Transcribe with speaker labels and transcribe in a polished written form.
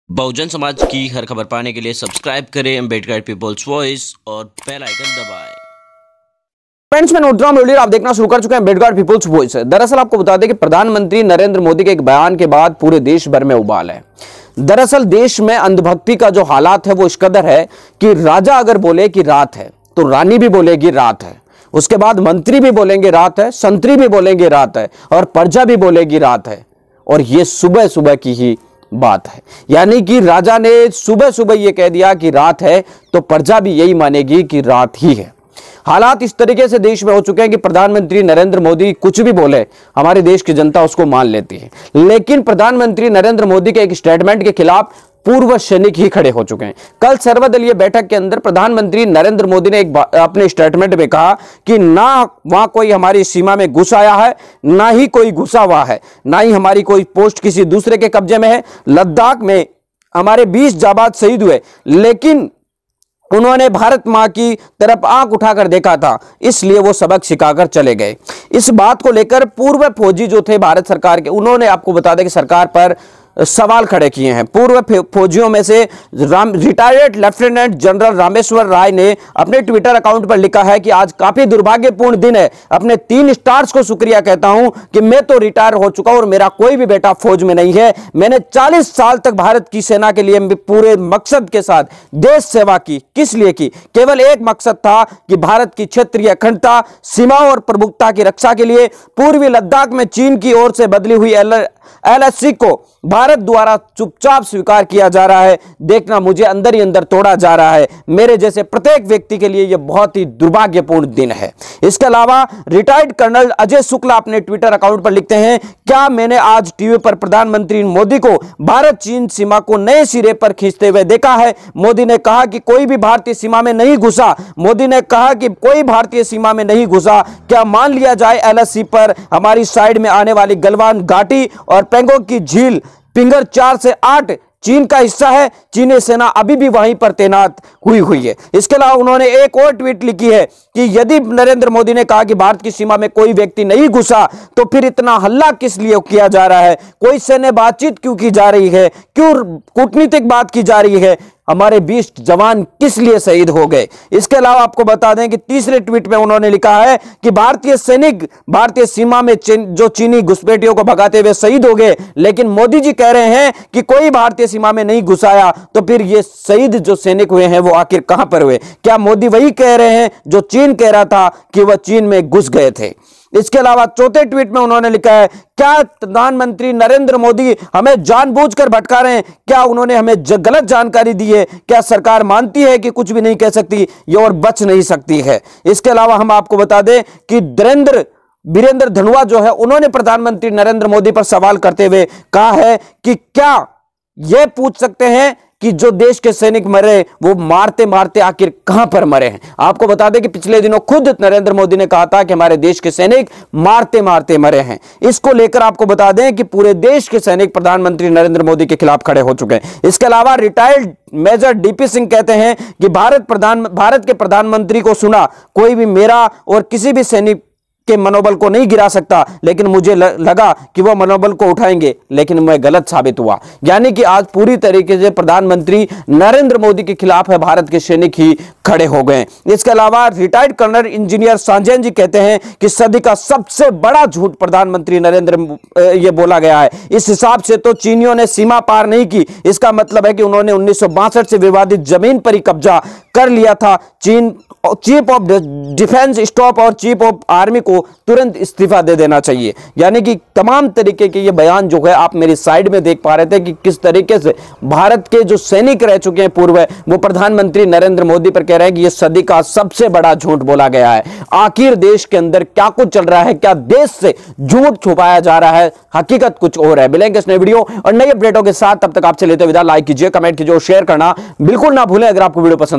Speaker 1: बहुजन समाज की हर खबर पाने के लिए सब्सक्राइब करें अम्बेडकर पीपल्स वॉइस और बेल आइकन दबाएं।
Speaker 2: फ्रेंड्स, मैं नोटराम लोलियर आप देखना शुरू कर चुके हैं अम्बेडकर पीपल्स वॉइस। दरअसल आपको बता दें कि प्रधानमंत्री नरेंद्र मोदी के एक बयान के बाद पूरे देश भर में उबाल है। दरअसल देश में अंधभक्ति का जो हालात है वो इस कदर है कि राजा अगर बोले कि रात है तो रानी भी बोलेगी रात है, उसके बाद मंत्री भी बोलेंगे रात है, संतरी भी बोलेंगे रात है और प्रजा भी बोलेगी रात है। और ये सुबह सुबह की ही बात है, यानी कि राजा ने सुबह सुबह ये कह दिया कि रात है तो प्रजा भी यही मानेगी कि रात ही है। हालात इस तरीके से देश में हो चुके हैं कि प्रधानमंत्री नरेंद्र मोदी कुछ भी बोले हमारे देश की जनता उसको मान लेती है, लेकिन प्रधानमंत्री नरेंद्र मोदी के एक स्टेटमेंट के खिलाफ पूर्व सैनिक ही खड़े हो चुके हैं। कल सर्वदलीय बैठक के अंदर प्रधानमंत्री नरेंद्र मोदी ने अपने स्टेटमेंट में कहा कि ना वहां कोई हमारी सीमा में घुस आया है, ना ही कोई घुसा हुआ है, ना ही हमारी कोई पोस्ट किसी दूसरे के कब्जे में है। लद्दाख में हमारे 20 जाबाज शहीद हुए, लेकिन उन्होंने भारत मां की तरफ आंख उठाकर देखा था, इसलिए वो सबक सिखाकर चले गए। इस बात को लेकर पूर्व फौजी जो थे भारत सरकार के, उन्होंने आपको बता दें कि सरकार पर सवाल खड़े किए हैं। पूर्व फौजियों में से रिटायर्ड लेफ्टिनेंट जनरल रामेश्वर राय ने अपने ट्विटर अकाउंट पर लिखा है कि आज काफी दुर्भाग्यपूर्ण दिन है। अपने 3 स्टार्स को शुक्रिया कहता हूं कि मैं तो रिटायर हो चुका और मेरा कोई भी बेटा फौज में नहीं है। मैंने 40 साल तक भारत की सेना के लिए पूरे मकसद के साथ देश सेवा की। किस लिए की? केवल एक मकसद था कि भारत की क्षेत्रीय अखंडता, सीमाओं और प्रभुत्ता की रक्षा के लिए। पूर्वी लद्दाख में चीन की ओर से बदली हुई LAC को भारत द्वारा चुपचाप स्वीकार किया जा रहा है। देखना मुझे अंदर ही अंदर तोड़ा जा रहा है। मेरे जैसे प्रत्येक व्यक्ति के लिए यह बहुत ही दुर्भाग्यपूर्ण दिन है। इसके अलावा रिटायर्ड कर्नल अजय शुक्ला अपने ट्विटर अकाउंट पर लिखते हैं, क्या मैंने आज टीवी पर प्रधानमंत्री मोदी को भारत चीन सीमा को नए सिरे पर खींचते हुए देखा है। मोदी ने कहा कि कोई भी भारतीय सीमा में नहीं घुसा। मोदी ने कहा कि कोई भारतीय सीमा में नहीं घुसा। क्या मान लिया जाए LAC पर हमारी साइड में आने वाली गलवान घाटी और पेंगोंग की झील फिंगर 4 से 8 चीन का हिस्सा है। चीनी सेना अभी भी वहीं पर तैनात हुई है। इसके अलावा उन्होंने एक और ट्वीट लिखी है कि यदि नरेंद्र मोदी ने कहा कि भारत की सीमा में कोई व्यक्ति नहीं घुसा तो फिर इतना हल्ला किस लिए किया जा रहा है? कोई सैन्य बातचीत क्यों की जा रही है? क्यों कूटनीतिक बात की जा रही है? हमारे 20 जवान किस लिए शहीद हो गए? इसके अलावा आपको बता दें कि तीसरे ट्वीट में उन्होंने लिखा है कि भारतीय सैनिक भारतीय सीमा में जो चीनी घुसपैठियों को भगाते हुए शहीद हो गए, लेकिन मोदी जी कह रहे हैं कि कोई भारतीय सीमा में नहीं घुसाया। तो फिर ये शहीद जो सैनिक हुए हैं वो आखिर कहां पर हुए? क्या मोदी वही कह रहे हैं जो चीन कह रहा था कि वह चीन में घुस गए थे? इसके अलावा चौथे ट्वीट में उन्होंने लिखा है, क्या प्रधानमंत्री नरेंद्र मोदी हमें जानबूझकर भटका रहे हैं? क्या उन्होंने हमें गलत जानकारी दी है? क्या सरकार मानती है कि कुछ भी नहीं कह सकती ये और बच नहीं सकती है? इसके अलावा हम आपको बता दें कि वीरेंद्र धनोआ जो है, उन्होंने प्रधानमंत्री नरेंद्र मोदी पर सवाल करते हुए कहा है कि क्या यह पूछ सकते हैं कि जो देश के सैनिक मरे वो मारते मारते आखिर कहां पर मरे हैं? आपको बता दें कि पिछले दिनों खुद नरेंद्र मोदी ने कहा था कि हमारे देश के सैनिक मारते मारते मरे हैं। इसको लेकर आपको बता दें कि पूरे देश के सैनिक प्रधानमंत्री नरेंद्र मोदी के खिलाफ खड़े हो चुके हैं। इसके अलावा रिटायर्ड मेजर DP सिंह कहते हैं कि भारत के प्रधानमंत्री को सुना, कोई भी मेरा और किसी भी सैनिक के मनोबल को नहीं गिरा सकता, लेकिन मुझे लगा कि वो मनोबल को उठाएंगे, लेकिन मैं गलत साबित हुआ। यानी कि आज पूरी तरीके से प्रधानमंत्री नरेंद्र मोदी के खिलाफ है भारत के सैनिक ही खड़े हो गए। इसके अलावा रिटायर्ड कर्नल इंजीनियर सांजन जी कहते हैं कि सदी का सबसे बड़ा झूठ प्रधानमंत्री ये बोला गया है। इस हिसाब से तो चीनियों ने सीमा पार नहीं की। इसका मतलब है कि उन्होंने 1962 से विवादित जमीन पर ही कब्जा कर लिया था। चीफ ऑफ डिफेंस स्टाफ और चीफ ऑफ आर्मी को तुरंत इस्तीफा दे देना चाहिए। यानी कि तमाम तरीके के ये बयान जो है आप मेरी साइड में देख पा रहे थे कि किस तरीके से भारत के जो सैनिक रह चुके हैं पूर्व, वो प्रधानमंत्री नरेंद्र मोदी पर कह रहे हैं कि ये सदी का सबसे बड़ा झूठ बोला गया है। आखिर देश के अंदर क्या कुछ चल रहा है? क्या देश से झूठ छुपाया जा रहा है? हकीकत कुछ और है। मिलेंगे इस नए वीडियो और नई अपडेटों के साथ, तब तक आपसे लेते विदा। लाइक कीजिए, कमेंट कीजिए और शेयर करना बिल्कुल ना भूलें अगर आपको वीडियो पसंद